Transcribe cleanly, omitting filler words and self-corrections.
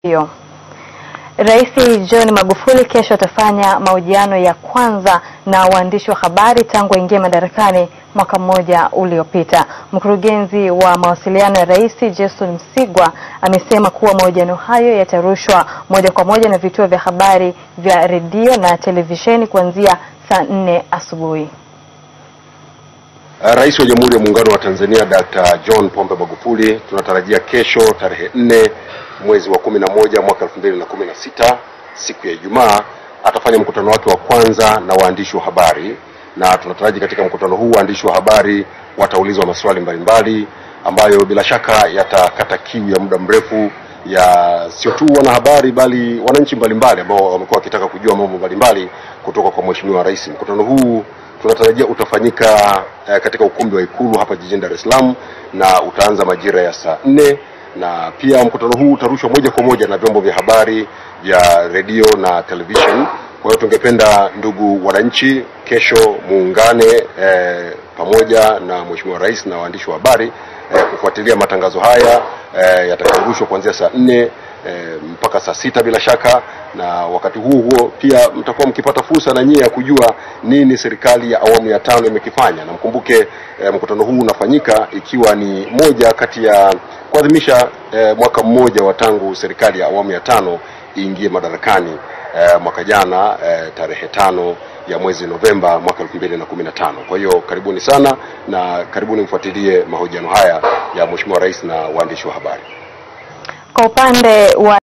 Hiyo. Rais John Magufuli kesho atafanya mahojiano ya kwanza na waandishi wa habari tangu aingie madarakani mwaka mmoja uliopita. Mkurugenzi wa mawasiliano ya Rais Jason Msigwa amesema kuwa mahojiano hayo yatarushwa moja kwa moja na vituo vya habari vya redio na televisheni kuanzia saa 4 asubuhi. Rais wa Jamhuri ya Muungano wa Tanzania Dr. John Pombe Magufuli tunatarajia kesho tarehe 4 mwezi wa 11 mwaka 2016 siku ya Ijumaa atafanya mkutano wake wa kwanza na waandishi wa habari, na tunataraji katika mkutano huu waandishi wa habari wataulizwa maswali mbalimbali ambayo bila shaka yatakata kiu ya muda mrefu ya sio tu wanahabari bali wananchi mbalimbali ambao wamekuwa wakitaka kujua mambo mbalimbali kutoka kwa Mheshimiwa Rais. Mkutano huu tunatarajia utafanyika katika ukumbi wa Ikulu hapa jijini Dar es Salaam na utaanza majira ya saa 4, na pia mkutano huu utarushwa moja kwa moja na vyombo vya habari vya redio na television. Kwa hiyo tungependa ndugu wananchi kesho muungane pamoja na Mheshimiwa Rais na waandishi wa habari kufuatilia matangazo haya yatakayorushwa kuanzia saa 4 mpaka saa 6 bila shaka, na wakati huo pia mtakuwa mkipata fursa na nyie ya kujua nini serikali ya awamu ya 5 imekifanya. Na mkumbuke mkutano huu unafanyika ikiwa ni moja kati ya kuadhimisha mwaka mmoja wa tangu serikali ya awamu ya 5 iingie madarakani mwaka jana tarehe 5 ya mwezi Novemba mwaka 2015. Kwa hiyo karibuni sana na karibuni mfuatilie mahojiano haya ya Mheshimiwa Rais na waandishi wa habari. Kwa upande wa